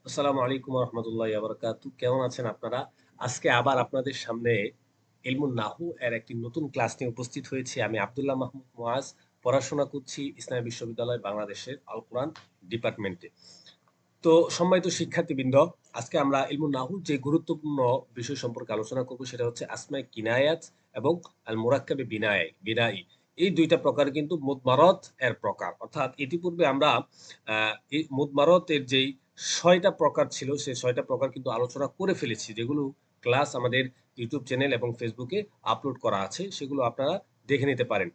আসসালামু আলাইকুম রহমতুল্লাহ বারাকাতু। কেমন আছেন আপনারা? আজকে আবার আপনাদের সামনে ইলমুন নাহু এর একটি নতুন ক্লাস নিয়ে উপস্থিত হয়েছি। আমি আব্দুল্লাহ মাহমুদ মুআজ, পড়াশোনা করছি ইসলামী বিশ্ববিদ্যালয় বাংলাদেশের আল কোরআন ডিপার্টমেন্টে। তো সম্মানিত শিক্ষার্থীবৃন্দ, আজকে আমরা ইলমুন নাহুর যে গুরুত্বপূর্ণ বিষয় সম্পর্কে আলোচনা করব সেটা হচ্ছে আসমায়ে কিনায়াত এবং আল মুরাক্কাবে বিনাই। এই দুইটা প্রকার কিন্তু মুদমারাত এর প্রকার। অর্থাৎ ইতিপূর্বে আমরা এই মুদমারাত এর যেই ৬টা প্রকার ছিল সেই ৬টা প্রকার কিন্তু আলোচনা করে ফেলেছি, যেগুলো ক্লাস আমাদের ইউটিউব চ্যানেল এবং ফেসবুকে আপলোড করা আছে, সেগুলো আপনারা দেখে নিতে পারেন।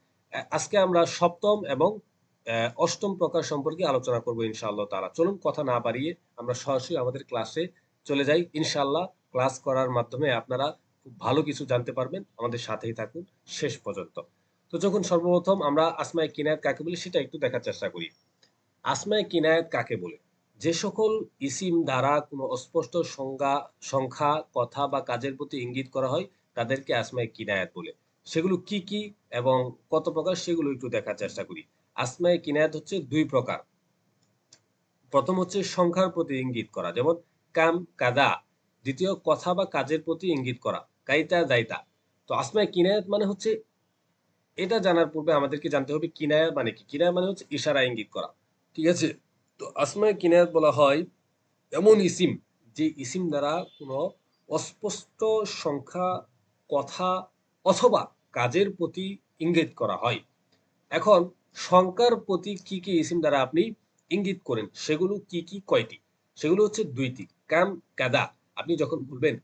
আজকে আমরা সপ্তম এবং অষ্টম প্রকার সম্পর্কে আলোচনা করব ইনশাআল্লাহ তাআলা। চলুন কথা না বাড়িয়ে আমরা সরাসরি আমাদের ক্লাসে চলে যাই। ইনশাআল্লাহ ক্লাস করার মাধ্যমে আপনারা খুব ভালো কিছু জানতে পারবেন। আমাদের সাথেই থাকুন শেষ পর্যন্ত। তো যখন সর্বপ্রথম আমরা আসমায়ে কিনায়াত কাকে বলি সেটা একটু দেখার চেষ্টা করি। আসমায়ে কিনায়াত কাকে বলে? যে সকল ইসিম দ্বারা কোনো অস্পষ্ট সংখ্যা, কথা বা কাজের প্রতি ইঙ্গিত করা হয় তাদেরকে আসমায়ে কিনায়াত বলে। সেগুলো কি কি এবং কত প্রকার সেগুলো একটু দেখার চেষ্টা করি। আসমায়ে কিনায়াত হচ্ছে ২ প্রকার। প্রথম হচ্ছে সংখ্যার প্রতি ইঙ্গিত করা, যেমন কাম, কাদা। দ্বিতীয় কথা বা কাজের প্রতি ইঙ্গিত করা, কাইতা, দাইতা। তো আসমায়ে কিনায়াত মানে হচ্ছে, এটা জানার পূর্বে আমাদেরকে জানতে হবে কিনায়া মানে কি। কিনায়া মানে হচ্ছে ইশারা ইঙ্গিত করা। ঠিক আছে? তো আসমায়ে কিনায়াত বলা হয় এমন ইসিম, যে ইসিম দ্বারা কোনো অস্পষ্ট সংখ্যা, কথা অথবা কাজের প্রতি ইঙ্গিত করা হয়। এখন সংখ্যার প্রতি কি কি ইসিম দ্বারা আপনি ইঙ্গিত করেন সেগুলো কি কি, কয়টি? সেগুলো হচ্ছে ২টি। কাম, কাদা। আপনি যখন বলবেন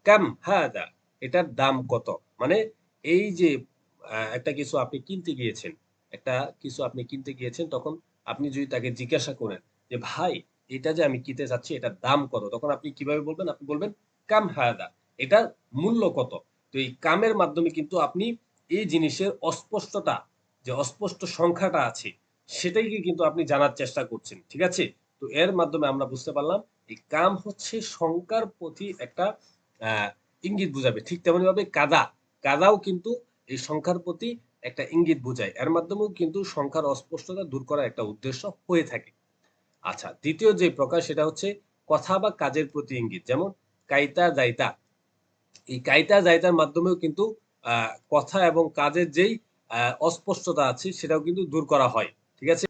কাম হাদা, এটার দাম কত? মানে এই যে একটা কিছু আপনি কিনতে গিয়েছেন, একটা কিছু আপনি কিনতে গিয়েছেন, তখন আপনি যদি তাকে জিজ্ঞাসা করেন যে ভাই, এটা যে আমি কিনতে যাচ্ছি এটার দাম কত? তখন আপনি কিভাবে বলবেন? আপনি বলবেন কাম হাদা, এটার মূল্য কত? তো এই কামের মাধ্যমে কিন্তু আপনি এই জিনিসের অস্পষ্টতা, যে অস্পষ্ট সংখ্যাটা আছে সেটাইকে কিন্তু আপনি জানার চেষ্টা করছেন। ঠিক আছে? তো এর মাধ্যমে আমরা বুঝতে পারলাম এই কাম হচ্ছে সংখ্যার প্রতি একটা আহ ইঙ্গিত বুঝাবে। ঠিক তেমনি ভাবে কাদা, কাদাও কিন্তু এই সংখ্যার প্রতি একটা ইঙ্গিত বুঝায়। এর মাধ্যমেও কিন্তু সংখ্যার অস্পষ্টতা দূর করার একটা উদ্দেশ্য হয়ে থাকে। আচ্ছা, দ্বিতীয় যে প্রকার সেটা হচ্ছে কথা বা কাজের প্রতি ইঙ্গিত, যেমন কাইতা, যাইতা। এই কাইতা জায়তার মাধ্যমেও কিন্তু কথা এবং কাজের যেই অস্পষ্টতা আছে সেটাও কিন্তু দূর করা হয়। ঠিক আছে?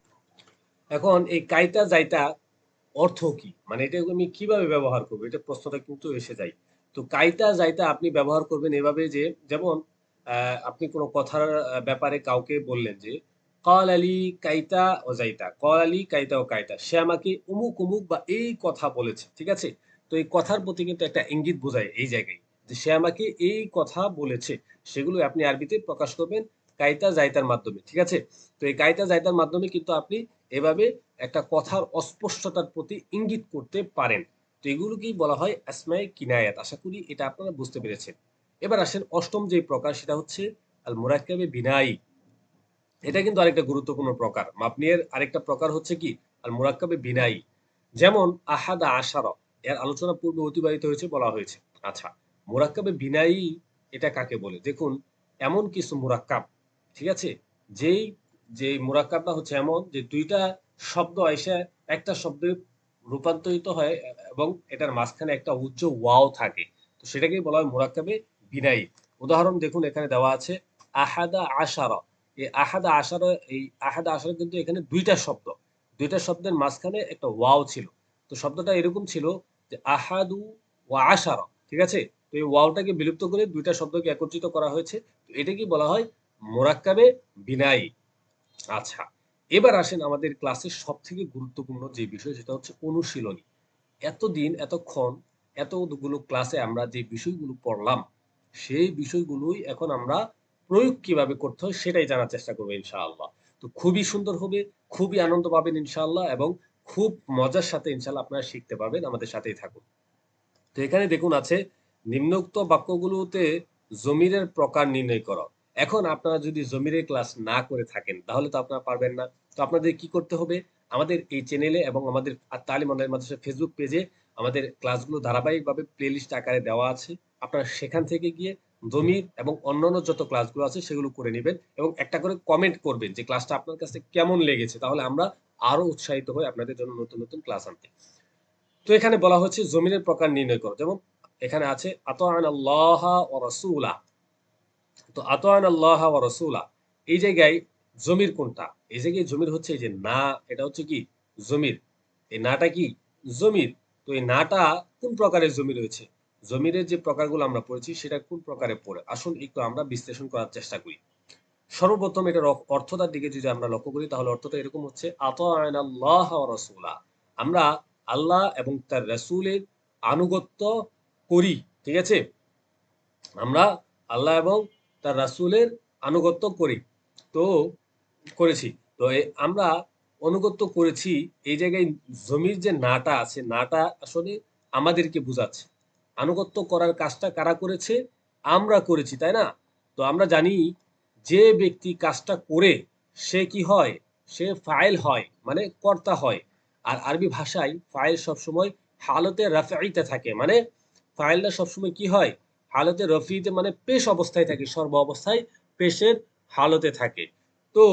এখন এই কাইতা জাইতা অর্থ কি? মানে এটা আমি কিভাবে ব্যবহার করব? এটা প্রশ্নটা কিন্তু এসে যায়। তো কাইতা জাইতা আপনি ব্যবহার করবেন এভাবে যে, যেমন আপনি কোন কথার ব্যাপারে কাউকে বললেন যে, "ক্বাল আলী কাইতা ও যাইতা।" ক্বাল আলী কাইতা ও কাইতা। সে আমাকে অমুক, অমুক বা এই কথা বলেছে। ঠিক আছে? তো এই কথার প্রতি কিন্তু একটা ইঙ্গিত বোঝায় এই জায়গায়। যে সে আমাকে এই কথা বলেছে। সেগুলো আপনি আরবিতে প্রকাশ করবেন কাইতা জাইতার মাধ্যমে। ঠিক আছে? তো এই কাইতা জাইতার মাধ্যমে কিন্তু আপনি এভাবে একটা কথার অস্পষ্টতার প্রতি ইঙ্গিত করতে পারেন। তো এগুলোকেই বলা হয় আসমায়ে কিনায়াত। আশা করি এটা আপনারা বুঝতে পেরেছেন। এবার আসেন অষ্টম যে প্রকার সেটা হচ্ছে আল মুরাক্কাবে বিনাই। এটা কিন্তু আরেকটা গুরুত্বপূর্ণ প্রকার। মাবনিয়ের আরেকটা প্রকার হচ্ছে কি আল মুরাক্কাবে বিনাই। যেমন আহাদা আশারা, এর আলোচনা পূর্বে অতিবাহিত হয়েছে, বলা হয়েছে। আচ্ছা, মুরাক্কাবে বিনাই এটা কাকে বলে? দেখুন, এমন কিছু মুরাক্কাব, ঠিক আছে? যেই যে মুরাক্কাবটা হচ্ছে এমন যে ২ টা শব্দ আইসা একটা শব্দে রূপান্তরিত হয় এবং এটার মাঝখানে একটা উচ্চ ওয়াও থাকে। তো সেটাকেই বলা হয় মুরাক্কাবে বিনাই। উদাহরণ দেখুন, এখানে দেওয়া আছে আহাদা আশারা। এই আহাদা আশারা, এই আহাদা আশারা কিন্তু এখানে ২ টা শব্দ। ২ টা শব্দের মাঝখানে একটা ওয়াও ছিল। তো শব্দটা এরকম ছিল যে আহাদু ওয়া আশারা। ঠিক আছে? তো এই ওয়াওটাকে বিলুপ্ত করে ২ টা শব্দকে একত্রিত করা হয়েছে। তো এটাকেই বলা হয় মুরাক্কাবে বিনাই। আচ্ছা, এবার আসেন আমাদের ক্লাসের সবথেকে গুরুত্বপূর্ণ যে বিষয় সেটা হচ্ছে অনুশীলনী। এতদিন এতক্ষণ এতগুলো ক্লাসে আমরা যে বিষয়গুলো পড়লাম সেই বিষয়গুলোই এখন আমরা প্রয়োগ কিভাবে করতে হয় সেটাই জানার চেষ্টা করবো ইনশাআল্লাহ। তো খুবই সুন্দর হবে, খুবই আনন্দ পাবেন ইনশাআল্লাহ, এবং খুব মজার সাথে ইনশাআল্লাহ আপনারা শিখতে পারবেন। আমাদের সাথেই থাকুন। তো এখানে দেখুন আছে নিম্নোক্ত বাক্যগুলোতে জমিরের প্রকার নির্ণয় করো। এখন আপনারা যদি জমিরের ক্লাস না করে থাকেন তাহলে তো আপনারা পারবেন না। তো আপনাদের কি করতে হবে? আমাদের এই চ্যানেলে এবং আমাদের তালিম অনলাইন মাদ্রাসা ফেসবুক পেজে আমাদের ক্লাসগুলো ধারাবাহিকভাবে প্লেলিস্ট আকারে দেওয়া আছে। আপনারা সেখান থেকে গিয়ে জমির এবং অন্যান্য যত ক্লাসগুলো আছে সেগুলো করে নেবেন এবং একটা করে কমেন্ট করবেন যে ক্লাসটা আপনার কাছে কেমন লেগেছে। তাহলে আমরা আরো উৎসাহিত হই আপনাদের জন্য নতুন নতুন ক্লাস আনতে। তো এখানে বলা হচ্ছে জমিরের প্রকার নির্ণয় করো। যেমন এখানে আছে আতাআন আল্লাহ ওয়া রাসূলা। তো আতাআন আল্লাহ ওয়া রাসূলা এই জায়গায় জমির কোনটা? এই জায়গায় জমির হচ্ছে এই যে না, এটা হচ্ছে কি জমির। এই নাটা কি জমির। তো এই নাটা কোন প্রকারের জমির রয়েছে? জমিরের যে প্রকারগুলো আমরা পড়েছি সেটা কোন প্রকারে পড়ে? আসুন একটু আমরা বিশ্লেষণ করার চেষ্টা করি। সর্বপ্রথম এটার অর্থটার দিকে যদি আমরা লক্ষ্য করি তাহলে অর্থটা এরকম হচ্ছে আতাআন আল্লাহ ওয়া রাসূলা। আমরা আল্লাহ এবং তার রাসূলের আনুগত্য করি। ঠিক আছে? আমরা আল্লাহ এবং তার রাসূলের আনুগত্য করি। তো করেছি। তো আমরা অনুগত্য করেছি, এই জায়গায় জমির যে নাটা আছে, নাটা আসলে আমাদেরকে বুঝাচ্ছে। আনুগত্য করার কাজটা কারা করেছে? আমরা করেছি, তাই না? তো আমরা জানি যে ব্যক্তি কাজটা করে সে কি হয়? সে ফাইল হয়, মানে কর্তা হয়। আর আরবি ভাষায় ফাইল সবসময় হালতে রাফাইতে থাকে, মানে ফাইলটা সবসময় কি হয়? হালতে রফিতে, মানে পেশ অবস্থায় থাকে, সর্ব অবস্থায় পেশের হালতে থাকে। তো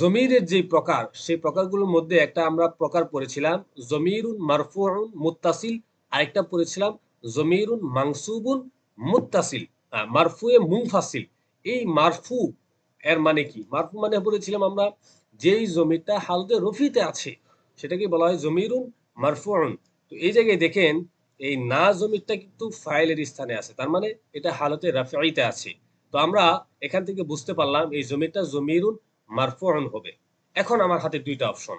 জমিরের যে প্রকার, সেই প্রকারগুলোর মধ্যে একটা আমরা প্রকার পড়েছিলাম জমিরুন মারফুউন মুত্তাসিল, আরেকটা পড়েছিলাম জমিরুন মানসুবুন মুত্তাসিল, মারফুয়ে মুনফাসিল। এই মারফু এর মানে কি? মারফু মানে বলেছিলাম আমরা যেই জমিটা হালতে রফিতে আছে সেটাকে বলা হয় জমিরুন মারফুউন। তো এই জায়গায় দেখেন এই না জমিরটা কিন্তু ফাইলের স্থানে আছে, তার মানে এটা হালতে রাফিতে আছে। তো আমরা এখান থেকে বুঝতে পারলাম এই জমিটা জমিরুন মারফুউন হবে। এখন আমার হাতে দুইটা অপশন,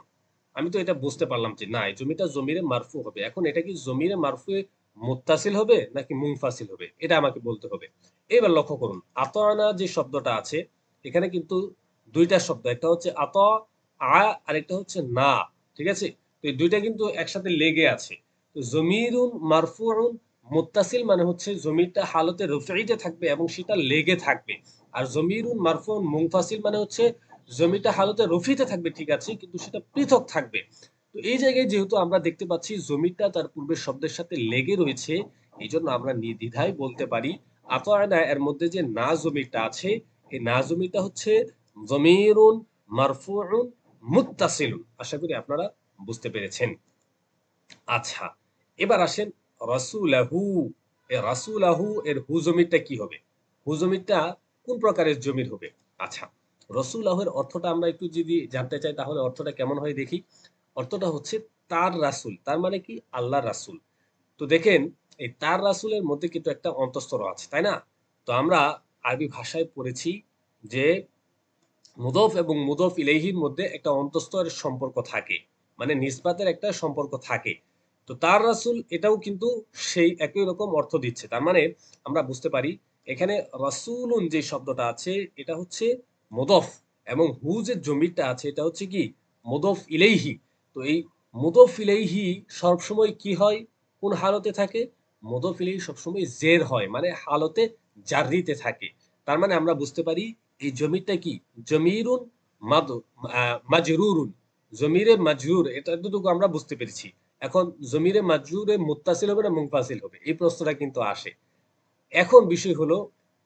আমি তো এটা বুঝতে পারলাম যে না এই জমিটা জমিরে মারফু হবে। এখন এটা কি জমিরে মারফুয়ে মুত্তাসিল হবে নাকি মুনফাসিল হবে, এটা আমাকে বলতে হবে। এবার লক্ষ্য করুন আতানা যে শব্দটা আছে এখানে কিন্তু দুইটা শব্দ, একটা হচ্ছে আরেকটা হচ্ছে না। ঠিক আছে? তো এই দুইটা কিন্তু একসাথে লেগে আছে। তো জমিরুন মারফুউন মুত্তাসিল মানে হচ্ছে জমিরটা হালতে রফিতে থাকবে এবং সেটা লেগে থাকবে। আর জমিরুন মারফুউন মুনফাসিল মানে হচ্ছে জমিটা হালতে রফিতে থাকবে, ঠিক আছে, কিন্তু সেটা পৃথক থাকবে। তো এই জায়গায় যেহেতু আমরা দেখতে পাচ্ছি জমিটা তার পূর্বের শব্দের সাথে লেগে রয়েছে, এই জন্য আমরা নির্দ্বিধায় বলতে পারি আতায়না এর মধ্যে যে না জমিটা আছে এই না জমিটা হচ্ছে জমিরুন মারফুউন মুত্তাসিলুন। আশা করি আপনারা বুঝতে পেরেছেন। আচ্ছা, এবার আসেন রাসূলাহু। এ রাসূলাহু এর হু জমিরটা কি হবে? হু জমিরটা কোন প্রকারের জমির হবে? আচ্ছা, রাসূলাহু এর অর্থটা আমরা একটু যদি জানতে চাই তাহলে অর্থটা কেমন হয় দেখি। অর্থটা হচ্ছে তার রাসূল, তার মানে কি আল্লাহর রাসূল। তো দেখেন এই তার রাসূলের মধ্যে কিন্তু একটা অন্তঃস্থ আছে, তাই না? তো আমরা আরবি ভাষায় পড়েছি যে মুদফ এবং মুদফ ইলাইহির মধ্যে একটা অন্তঃস্থের সম্পর্ক থাকে, মানে নিসবাতের একটা সম্পর্ক থাকে। তো তার রাসূল এটাও কিন্তু সেই একই রকম অর্থ দিচ্ছে। তার মানে আমরা বুঝতে পারি এখানে রাসূলুন যে শব্দটা আছে এটা হচ্ছে মুদফ এবং হু যে জমিরটা আছে এটা হচ্ছে কি মুদফ ইলাইহি। তো এই মুদফ ইলাইহি সবসময় কি হয়? কোন হালতে থাকে? মুদফ ইলাইহি সবসময় জের হয়, মানে হালতে জাররিতে থাকে। তার মানে আমরা বুঝতে পারি এই জমিরটা কি জমিরুন মাদ মাজরুরুন, জমিরে মাজরুর, এটা এতটুকু আমরা বুঝতে পেরেছি। এখন জমিরে মাজরুরে মুত্তাসিল হবে না মুনফাসিল হবে, এই প্রশ্নটা কিন্তু আসে। এখন বিষয় হলো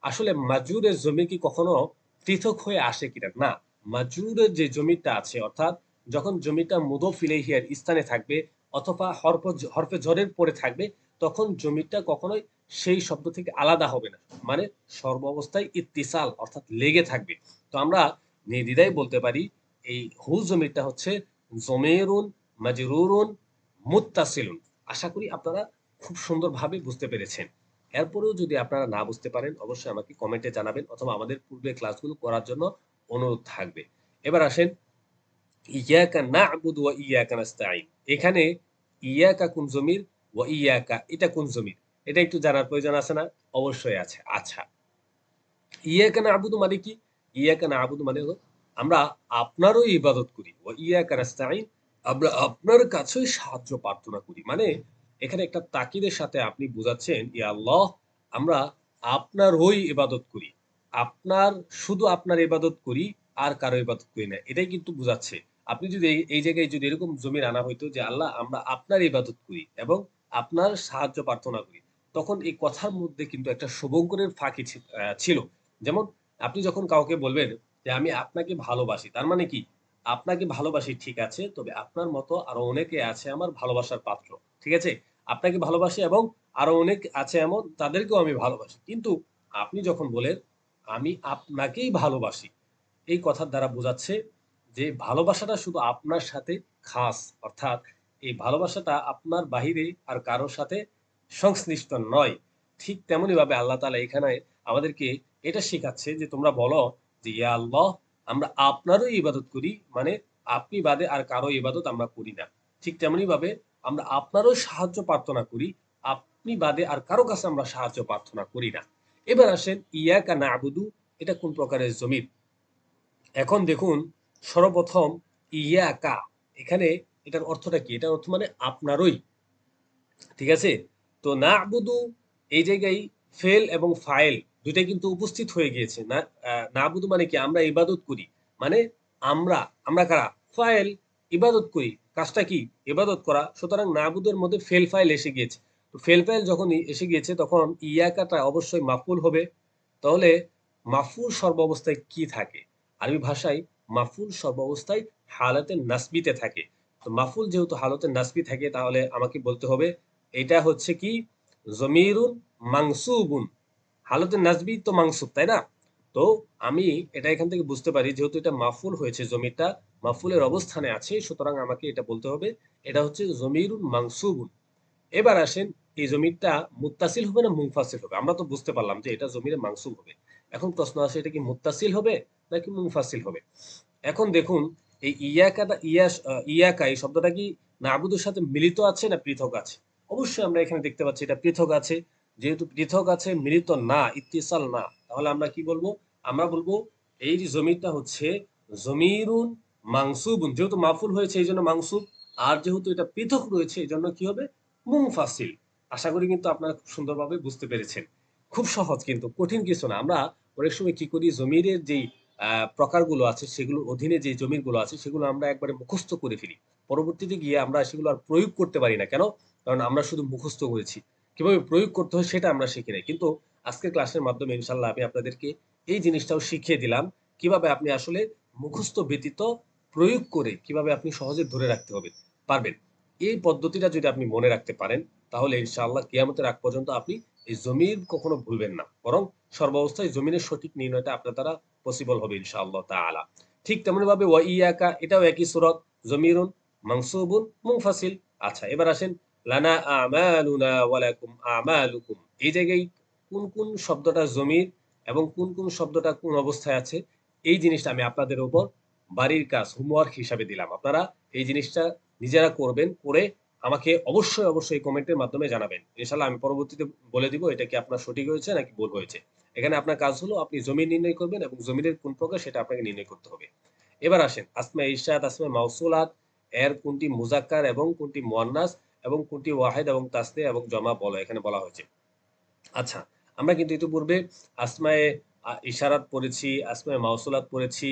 আসলে মাজরুরের জমি কি কখনো পৃথক হয়ে আসে কিনা? না, মাজরুরের যে জমিটা আছে অর্থাৎ যখন জমিটা মুদফ ইলাইহি এর স্থানে থাকবে অথবা হরফে জরের পরে থাকবে তখন জমিটা কখনোই সেই শব্দ থেকে আলাদা হবে না, মানে সর্ব অবস্থায় ইত্তিসাল অর্থাৎ লেগে থাকবে। তো আমরা নির্দ্বিধায় বলতে পারি এই হু জমিটা হচ্ছে জমিরুন মাজরুরুন মুত্তাসিলুন। আশা করি আপনারা খুব সুন্দরভাবে বুঝতে পেরেছেন। এরপরেও যদি আপনারা না বুঝতে পারেন অবশ্যই আমাকে কমেন্টে জানাবেন অথবা আমাদের পূর্বের ক্লাসগুলো করার জন্য অনুরোধ থাকবে। এবার আসেন ইয়াকা না'বুদু ওয়া ইয়াকা নাস্তাঈন। এখানে ইয়াকা কোন জমির, ওয়া ইয়াকা এটা কোন জমির? এটা একটু জানার প্রয়োজন আছে না? অবশ্যই আছে। আচ্ছা, ইয়াকা না'বুদু মানে কি? ইয়াকা না'বুদু মানে হলো আমরা আপনারই ইবাদত করি। ওয়া ইয়াকা নাস্তাঈন, আমরা আপনার কাছেই সাহায্য প্রার্থনা করি। মানে এখানে একটা তাকিদের সাথে আপনি বুঝাচ্ছেন, ইয়া আল্লাহ আমরা আপনারই ইবাদত করি। আপনার শুধু আপনার ইবাদত করি আর কারো ইবাদত করি না। এটাই কিন্তু বুঝাচ্ছে। আপনি যদি এই জায়গায় যদি এরকম জমির আনা হইতো যে আল্লাহ আমরা আপনার ইবাদত করি এবং আপনার সাহায্য প্রার্থনা করি। তখন এই কথার মধ্যে কিন্তু একটা শুভঙ্করের ফাঁকি ছিল। যেমন আপনি যখন কাউকে বলবেন যে আমি আপনাকে ভালোবাসি, তার মানে কি আপনাকে ভালোবাসি ঠিক আছে, তবে আপনার মতো আরো অনেকে আছে আমার ভালোবাসার পাত্র। ঠিক আছে? আপনাকে ভালোবাসি এবং আরো অনেক আছে এমন তাদেরকেও আমি ভালোবাসি। কিন্তু আপনি যখন বলেন আমি আপনাকেই ভালোবাসি, এই কথার দ্বারা বোঝাচ্ছে যে ভালোবাসাটা শুধু আপনার সাথে খাস, অর্থাৎ এই ভালোবাসাটা আপনার বাহিরে আর কারোর সাথে সংশ্লিষ্ট নয়। ঠিক তেমনি ভাবে আল্লাহ তাআলা এখানে আমাদেরকে এটা শেখাচ্ছে যে তোমরা বলো যে ইয়া আল্লাহ, আমরা আপনারই ইবাদত করি, মানে আপনি বাদে আর কারো ইবাদত আমরা করি না। ঠিক তেমনি ভাবে আমরা আপনারও সাহায্য প্রার্থনা করি, আপনি বাদে আর কারো কাছে আমরা সাহায্য প্রার্থনা করি না। এবার আসেন ইয়াকা নাবুদু, এটা কোন প্রকারের জমির? এখন দেখুন, সর্বপ্রথম ইয়াকা, এখানে এটার অর্থটা কি? এটার অর্থ মানে আপনারই, ঠিক আছে? তো না'বুদু, এই জায়গায় ফেল এবং ফাইল দুইটাই কিন্তু উপস্থিত হয়ে গিয়েছে। না'বুদু মানে কি? আমরা ইবাদত করি। মানে আমরা, আমরা কারা? ফাইল, ইবাদত করি। কাজটা কি? ইবাদত করা। সুতরাং না'বুদের মধ্যে ফেল ফাইল এসে গিয়েছে। তো ফেল ফাইল যখন এসে গিয়েছে তখন ইয়াকাটা অবশ্যই মাফউল হবে। তাহলে মাফউল সর্বাবস্থায় কি থাকে? আরবি ভাষায় মাফউল সর্বাবস্থায় হালাতে নাসবিতে থাকে। তো মাফউল যেহেতু হালতে নাসবি থাকে তাহলে আমাকে বলতে হবে এটা হচ্ছে কি? জমিরুন মাংসুবুন। হালতে নাসবি তো মাংসুব, তাই না? তো আমি এটা এখান থেকে বুঝতে পারি যেহেতু এটা মাফুল হয়েছে, জমিটা মাফুলের অবস্থানে আছে, সুতরাং আমাকে এটা বলতে হবে এটা হচ্ছে জমিরুন মাংসুবুন। এবার আসেন, এই জমিরটা মুত্তাসিল হবে না মুনফাসিল হবে? আমরা তো বুঝতে পারলাম যে এটা জমিরে মাংসুব হবে। এখন প্রশ্ন আসে এটা কি মুত্তাসিল হবে নাকি মুনফাসিল হবে? এখন দেখুন, এই ইয়াকাটা ইয়াকা এই শব্দটা কি নাবুদের সাথে মিলিত আছে না পৃথক আছে? অবশ্যই আমরা এখানে দেখতে পাচ্ছি এটা পৃথক আছে। যেহেতু পৃথক আছে, মিলিত না, ইত্তিসাল না, তাহলে আমরা কি বলবো? আমরা বলবো এই যে জমিরটা হচ্ছে জমিরুন মাংসুবুন, যেহেতু মাফুল হয়েছে এই জন্য মাংসুব, আর যেহেতু এটা পৃথক রয়েছে এই জন্য কি হবে? মুনফাসিল। আশা করি কিন্তু আপনারা খুব সুন্দরভাবে বুঝতে পেরেছেন। খুব সহজ, কিন্তু কঠিন কিছু না। আমরা অনেক সময় কি করি, জমিরের যেই প্রকারগুলো আছে সেগুলোর অধীনে যে জমিরগুলো আছে সেগুলো আমরা একবারে মুখস্থ করে ফেলি। পরবর্তীতে গিয়ে আমরা সেগুলো আর প্রয়োগ করতে পারি না। কেন? কারণ আমরা শুধু মুখস্থ করেছি। কিভাবে প্রয়োগ করতে হয় সেটা আমরা শিখি নাই। কিন্তু আজকের ক্লাসের মাধ্যমে ইনশাআল্লাহ আমি আপনাদেরকে এই জিনিসটাও শিখিয়ে দিলাম। কিভাবে আপনি আসলে মুখস্থ ব্যতীত প্রয়োগ করে কিভাবে আপনি সহজে ধরে রাখতে হবে পারবেন। এই পদ্ধতিটা যদি আপনি মনে রাখতে পারেন তাহলে ইনশাআল্লাহ কিয়ামতের আগ পর্যন্ত আপনি এই জমির কখনো ভুলবেন না। বরং সর্বাবস্থায় জমিনের সঠিক নির্ণয়টা আপনার দ্বারা পসিবল হবে ইনশাআল্লাহ তাআলা। ঠিক তেমনি ভাবে ওয়া ইয়াকা, এটাও একই সূরত, জমিরুন মানসুবুন মুনফাসিল। আচ্ছা, এবার আসেন লানা আমালুনা ওয়া লাকুম আমালুকুম। এই জায়গায় কোন কোন শব্দটা জমির এবং কোন কোন শব্দটা কোন অবস্থায় আছে, এই জিনিসটা আমি আপনাদের উপর বাড়ির কাজ, হোমওয়ার্ক হিসাবে দিলাম। আপনারা এই জিনিসটা নিজেরা করবেন, করে আমাকে অবশ্যই অবশ্যই কমেন্টের মাধ্যমে জানাবেন। ইনশাআল্লাহ আমি পরবর্তীতে বলে দিব এটা কি আপনার সঠিক হয়েছে নাকি ভুল হয়েছে। এখানে আপনার কাজ হলো আপনি জমির নির্ণয় করবেন এবং জমিরের কোন প্রকার সেটা আপনাকে নির্ণয় করতে হবে। এবার আসেন আসমা ইরশাদ, আসমা মাউসুলাত এর কোনটি মুজাক্কার এবং কোনটি মুয়ান্নাস এবং কোনটি ওয়াহিদ এবং তাসনিয়া এবং জমা বলো এখানে বলা হয়েছে। আচ্ছা, আমরা কিন্তু ইতিপূর্বে আসমায়ে ইশারাত পড়েছি, আসমায়ে মাউসুলাত পড়েছি।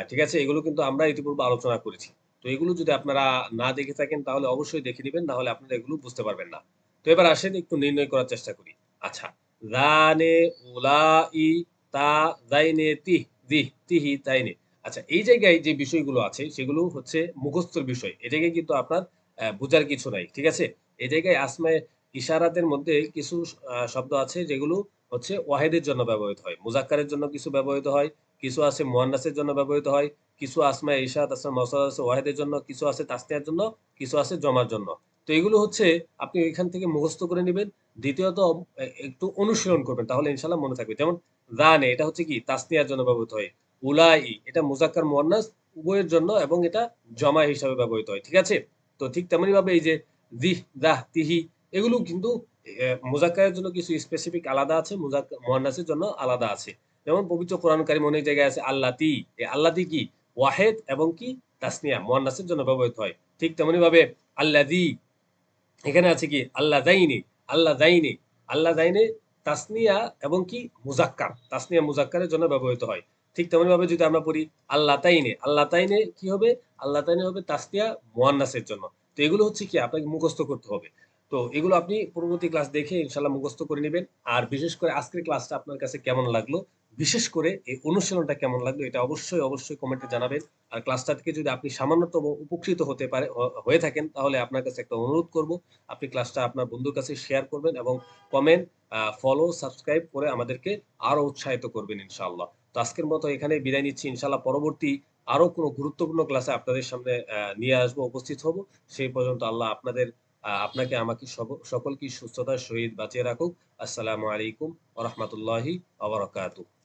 ঠিক আছে? এগুলো কিন্তু আমরা ইতিপূর্বে আলোচনা করেছি। তো এগুলো যদি আপনারা না দেখে থাকেন তাহলে অবশ্যই দেখে নিবেন। না হলে আপনারা এগুলো বুঝতে পারবেন না। তো এবার আসেন একটু নির্ণয় করার চেষ্টা করি। আচ্ছা, যানে, উলাই, তা, যাইনে, তিহ, দিহ, তিহি, তাইনে। আচ্ছা, এই জায়গায় যে বিষয়গুলো আছে সেগুলো হচ্ছে মুখস্থর বিষয়। এ জায়গায় কিন্তু আপনার বুঝার কিছু নাই। ঠিক আছে? এই জায়গায় আসমায়ে ইশারাতের মধ্যে কিছু শব্দ আছে যেগুলো হচ্ছে ওয়াহিদের জন্য ব্যবহৃত হয়। মুজাক্কারের জন্য কিছু ব্যবহৃত হয়, কিছু আছে মুয়ান্নাসের জন্য ব্যবহৃত হয়, কিছু আসমায়ে ইশারাত, আসমায়ে মাউসুলাত আছে ওয়াহিদের জন্য, কিছু আছে তাসনিয়ার জন্য, কিছু আছে জমার জন্য। তো এগুলো হচ্ছে আপনি এখান থেকে মুখস্থ করে নিবেন। দ্বিতীয়ত একটু অনুশীলন করবেন তাহলে ইনশাআল্লাহ মনে থাকবে। যেমন যানে, এটা হচ্ছে কি তাসনিয়ার জন্য ব্যবহৃত হয়। উলাই, এটা মুজাক্কার মুয়ান্নাস উভয়ের জন্য এবং এটা জমা হিসাবে ব্যবহৃত হয়। ঠিক আছে? তো ঠিক তেমনি ভাবে এই যে দিহ, দাহ, তিহি, এগুলো কিন্তু মুজাক্কারের জন্য কিছু স্পেসিফিক আলাদা আছে, মুয়ান্নাসের জন্য আলাদা আছে। যেমন পবিত্র কোরআন কারীম অনেক জায়গায় আছে আল্লাতি। এই আল্লাতি কি? ওয়াহেদ এবং কি তাসনিয়া মুয়ান্নাসের জন্য ব্যবহৃত হয়। ঠিক তেমনি ভাবে আল্লাযী, এখানে আছে কি আল্লাযাইনি, আল্লাযাইনি, আল্লাযাইনি তাসনিয়া এবং কি মুজাক্কার, তাসনিয়া মুজাক্কারের জন্য ব্যবহৃত হয়। ঠিক তেমনি ভাবে যদি আমরা পড়ি আল্লাতাইনে, আল্লাতাইনে কি হবে? আল্লাতাইনে হবে তাসনিয়া মুয়ান্নাসের জন্য। তো এগুলো হচ্ছে কি আপনাকে মুখস্থ করতে হবে। তো এগুলো আপনি পরবর্তী ক্লাস দেখে ইনশাআল্লাহ মুখস্থ করে নিবেন। আর বিশেষ করে আজকের ক্লাসটা আপনার কাছে কেমন লাগলো? বিশেষ করে এই অনুশীলনটা কেমন লাগলো? এটা অবশ্যই কমেন্টে জানাবেন। আর ক্লাসটা থেকে যদি আপনি সামান্যতম উপকৃত হতে পারে হয়ে থাকেন তাহলে আপনার কাছে একটা অনুরোধ করব। আপনি ক্লাসটা আপনার বন্ধুর কাছে শেয়ার করবেন এবং কমেন্ট, ফলো, সাবস্ক্রাইব করে আমাদেরকে আরো উৎসাহিত করবেন ইনশাআল্লাহ। তো আজকের মতো এখানেই বিদায় নিচ্ছি। ইনশাআল্লাহ পরবর্তী আরো কোনো গুরুত্বপূর্ণ ক্লাসে আপনাদের সামনে নিয়ে আসবো, উপস্থিত হব। সেই পর্যন্ত আল্লাহ আপনাকে আমাকে সকলকে সুস্থতার সহিত বাঁচিয়ে রাখুক। আসসালামু আলাইকুম ওয়া রাহমাতুল্লাহি ওয়া বারাকাতুহু।